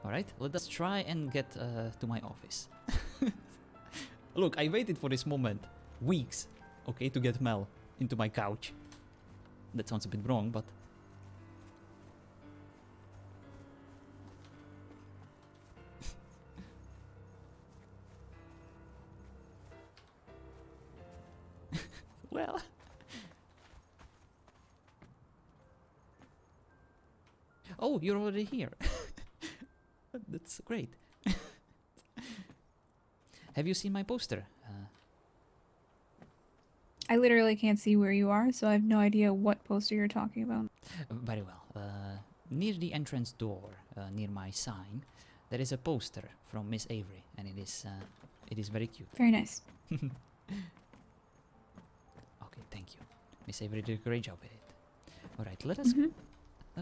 Alright, let us try and get to my office. Look, I waited for this moment weeks, okay, to get Mel into my couch. That sounds a bit wrong, but... well... Oh, you're already here. That's great. Have you seen my poster? I literally can't see where you are, so I have no idea what poster you're talking about. Very well. Near the entrance door, near my sign, there is a poster from Miss Avery, and it is very cute. Very nice. Okay, thank you. Miss Avery did a great job with it. All right, let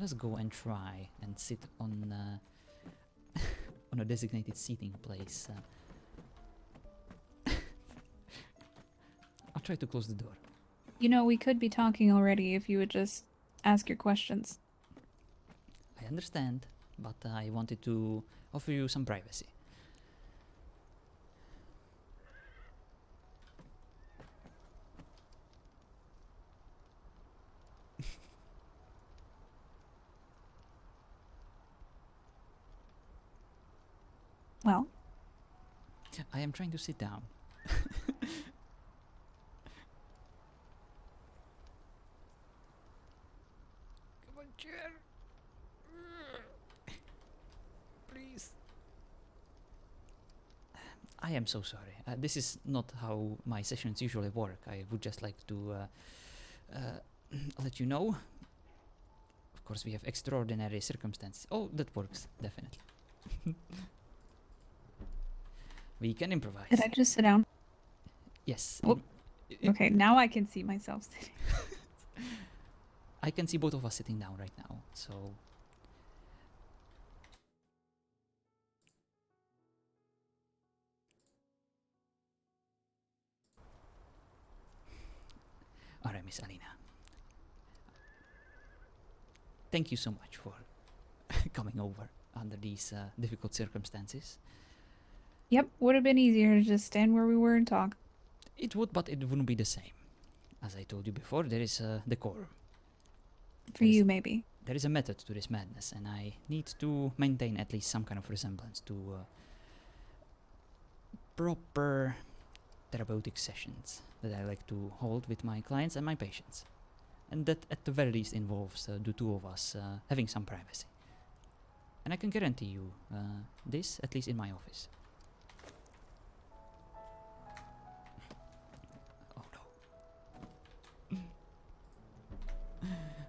us go and try and sit on on a designated seating place. I'll try to close the door. You know, we could be talking already if you would just ask your questions. I understand, but I wanted to offer you some privacy. Well? I am trying to sit down. Come on, chair. Please. I am so sorry. This is not how my sessions usually work. I would just like to let you know. Of course, we have extraordinary circumstances. Oh, that works, definitely. We can improvise. Did I just sit down? Yes. Oh, okay, now I can see myself sitting. I can see both of us sitting down right now, so... Alright, Miss Alina. Thank you so much for coming over under these difficult circumstances. Yep, would have been easier to just stand where we were and talk. It would, but it wouldn't be the same. As I told you before, there is decorum. For you, maybe. There is a method to this madness, and I need to maintain at least some kind of resemblance to proper therapeutic sessions that I like to hold with my clients and my patients. And that at the very least involves the two of us having some privacy. And I can guarantee you this, at least in my office. Oh no.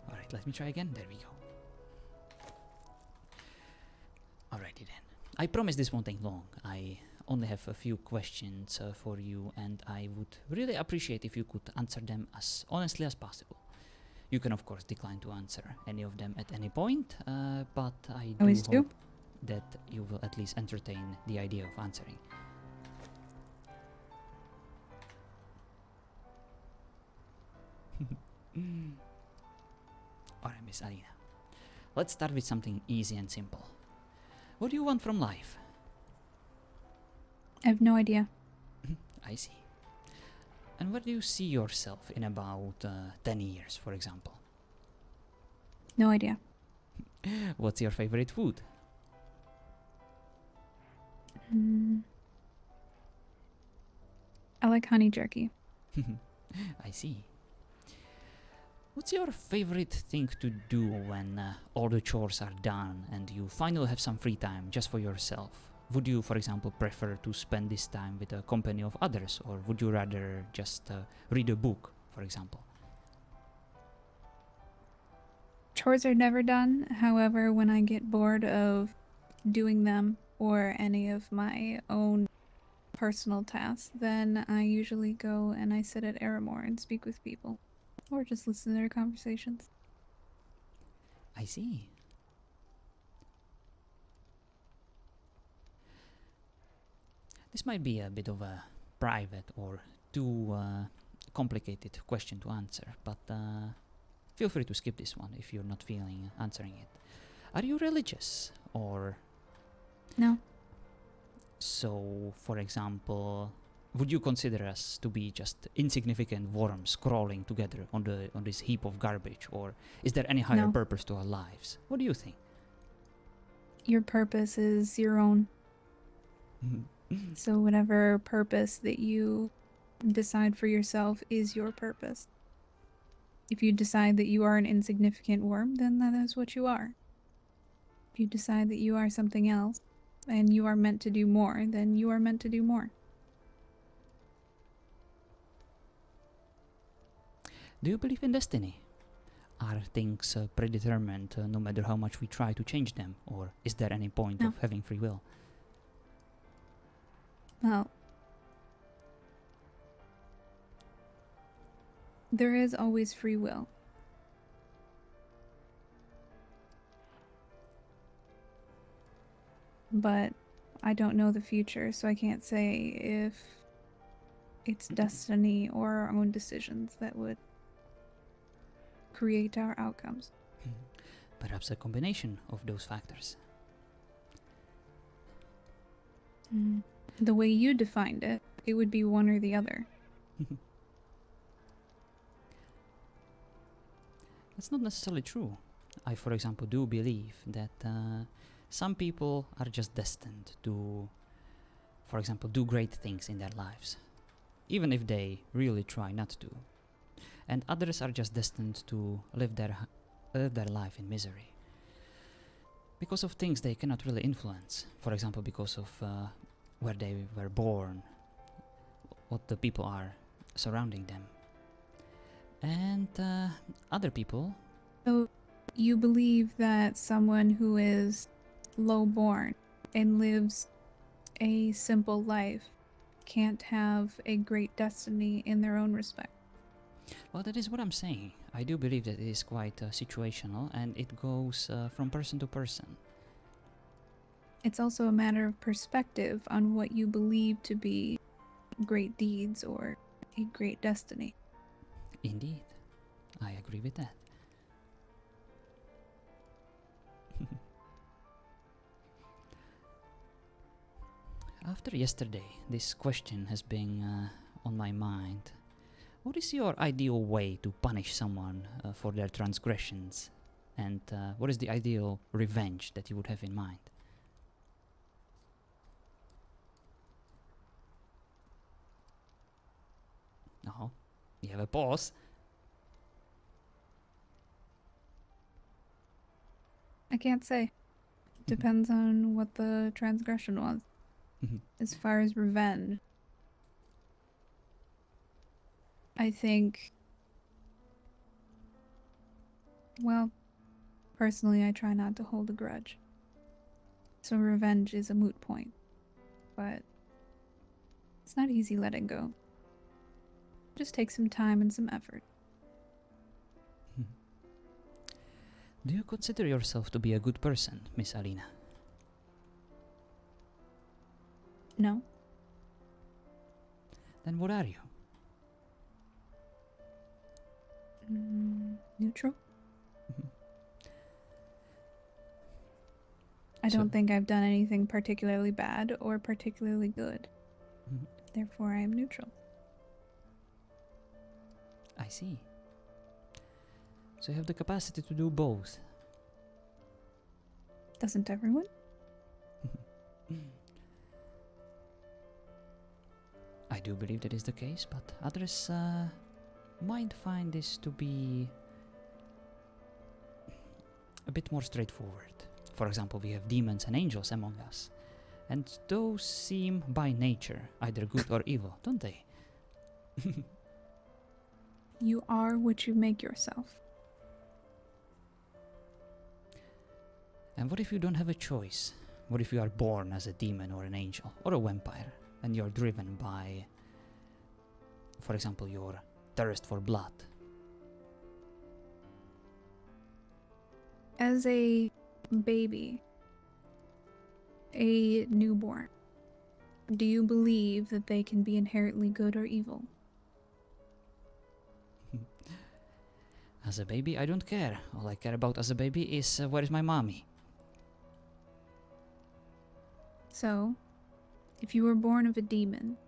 Alright, let me try again. There we go. Alrighty then. I promise this won't take long. I only have a few questions for you, and I would really appreciate if you could answer them as honestly as possible. You can of course decline to answer any of them at any point, but I do hope that you will at least entertain the idea of answering. Alright, Miss Alina. Let's start with something easy and simple. What do you want from life? I have no idea. I see. And where do you see yourself in about 10 years, for example? No idea. What's your favorite food? I like honey jerky. I see. What's your favorite thing to do when all the chores are done and you finally have some free time just for yourself? Would you, for example, prefer to spend this time with the company of others, or would you rather just read a book, for example? Chores are never done. However, when I get bored of doing them or any of my own personal tasks, then I usually go and I sit at Aramore and speak with people. Or just listen to their conversations. I see. This might be a bit of a private or too complicated question to answer, but feel free to skip this one if you're not feeling answering it. Are you religious, or No. So, for example, would you consider us to be just insignificant worms crawling together on this heap of garbage, or is there any higher No. purpose to our lives? What do you think? Your purpose is your own. So whatever purpose that you decide for yourself is your purpose. If you decide that you are an insignificant worm, then that is what you are. If you decide that you are something else and you are meant to do more, then you are meant to do more. Do you believe in destiny? Are things predetermined no matter how much we try to change them, or is there any point No. of having free will? Well, there is always free will. But I don't know the future, so I can't say if it's destiny or our own decisions that would create our outcomes. Perhaps a combination of those factors. The way you defined it, it would be one or the other. That's not necessarily true. I, for example, do believe that some people are just destined to, for example, do great things in their lives, even if they really try not to. And others are just destined to live their life in misery. Because of things they cannot really influence. For example, because of where they were born, what the people are surrounding them. And other people. So you believe that someone who is low-born and lives a simple life can't have a great destiny in their own respect? Well, that is what I'm saying. I do believe that it is quite situational, and it goes from person to person. It's also a matter of perspective on what you believe to be great deeds or a great destiny. Indeed, I agree with that. After yesterday, this question has been on my mind. What is your ideal way to punish someone for their transgressions? And what is the ideal revenge that you would have in mind? Oh, you have a pause. I can't say. Depends on what the transgression was. As far as revenge, I think, well, personally, I try not to hold a grudge. So revenge is a moot point. But it's not easy letting go. Just take some time and some effort. Do you consider yourself to be a good person, Miss Alina? No? Then what are you? Neutral? Mhm. I So- don't think I've done anything particularly bad or particularly good. Mhm. Therefore, I am neutral. I see. So you have the capacity to do both. Doesn't everyone? I do believe that is the case, but others might find this to be a bit more straightforward. For example, we have demons and angels among us, and those seem by nature either good or evil, don't they? You are what you make yourself. And what if you don't have a choice? What if you are born as a demon or an angel or a vampire, and you're driven by, for example, your thirst for blood? As a baby, a newborn, do you believe that they can be inherently good or evil? As a baby, I don't care. All I care about as a baby is where is my mommy? So, if you were born of a demon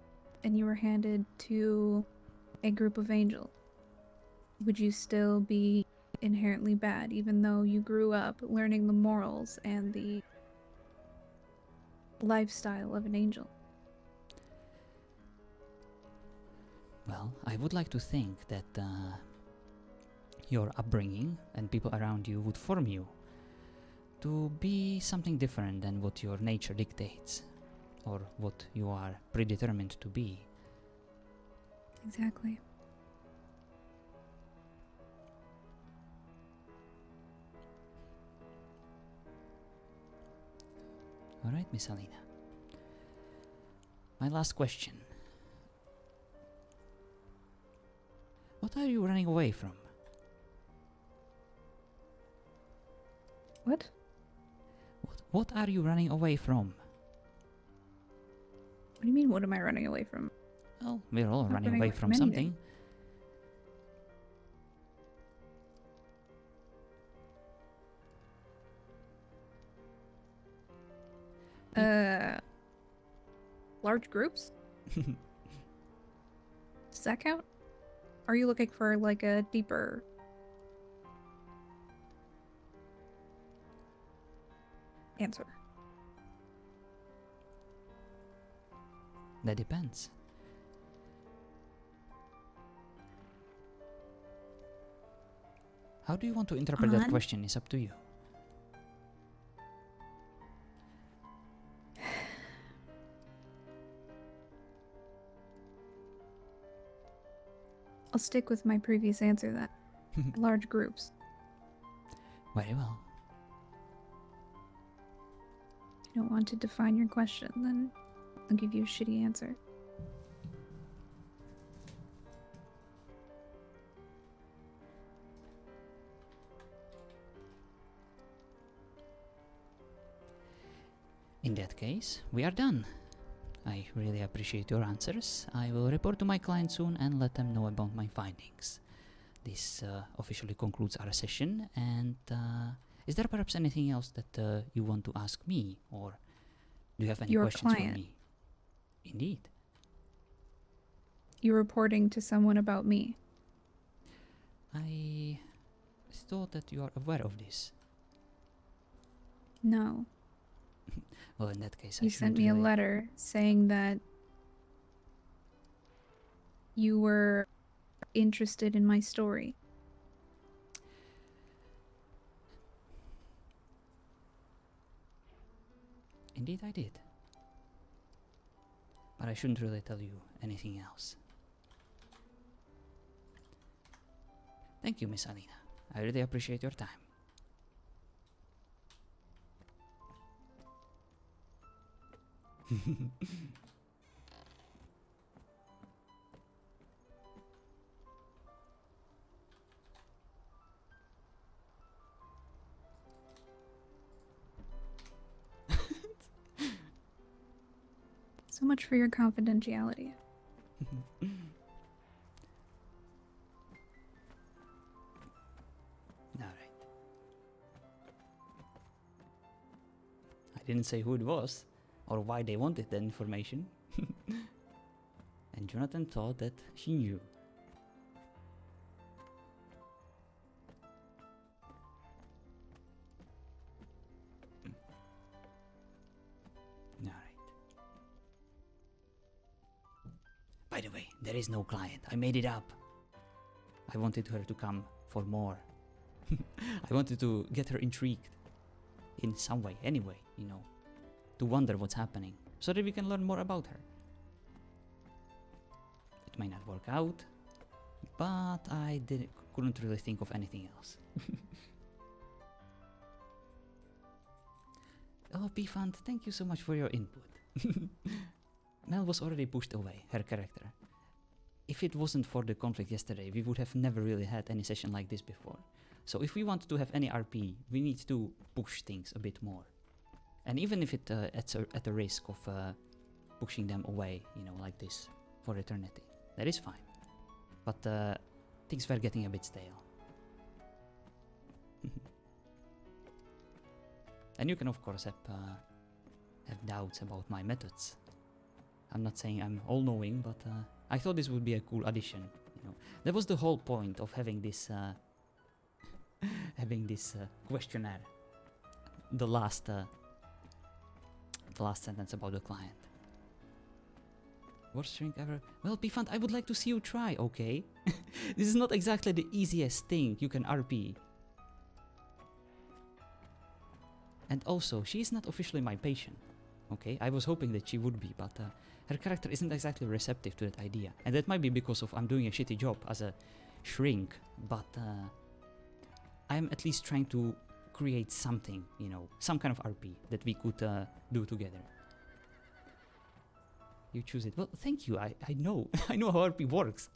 and you were handed to a group of angels, would you still be inherently bad even though you grew up learning the morals and the lifestyle of an angel? Well, I would like to think that your upbringing and people around you would form you to be something different than what your nature dictates, or what you are predetermined to be. Exactly. Alright, Miss Alina. My last question. What are you running away from? What? What are you running away from? What do you mean, what am I running away from? Well, we're all Not running running away away from from something. Large groups? Does that count? Are you looking for like a deeper answer? That depends. How do you want to interpret that question is up to you. I'll stick with my previous answer then. Large groups. Very well. If you don't want to define your question, then I'll give you a shitty answer. In that case, we are done. I really appreciate your answers. I will report to my client soon and let them know about my findings. This officially concludes our session, and is there perhaps anything else that you want to ask me, or do you have any Your questions client. for me? Indeed. You're reporting to someone about me. I thought that you are aware of this. No. Well, in that case, You I sent shouldn't me a really... letter saying that you were interested in my story. Indeed, I did. But I shouldn't really tell you anything else. Thank you, Miss Alina. I really appreciate your time. So much for your confidentiality. Alright. I didn't say who it was, or why they wanted that information. And Jonathan thought that she knew. Alright. By the way, there is no client. I made it up. I wanted her to come for more. I wanted to get her intrigued. In some way, anyway, you know. To wonder what's happening. So that we can learn more about her. It might not work out. But I couldn't really think of anything else. Oh, P-Fund, thank you so much for your input. Mel was already pushed away, her character. If it wasn't for the conflict yesterday, we would have never really had any session like this before. So if we want to have any RP, we need to push things a bit more. And even if it at a risk of pushing them away, you know, like this, for eternity, that is fine. But things were getting a bit stale. And you can of course have doubts about my methods. I'm not saying I'm all-knowing, but I thought this would be a cool addition. You know, that was the whole point of having this questionnaire. The last sentence about the client. Worst shrink ever? Well, Pfand, I would like to see you try, okay? This is not exactly the easiest thing you can RP. And also, she is not officially my patient, okay? I was hoping that she would be, but her character isn't exactly receptive to that idea. And that might be because of I'm doing a shitty job as a shrink, but I'm at least trying to create something, you know, some kind of RP that we could do together. You choose it. Well, thank you. I know. I know how RP works.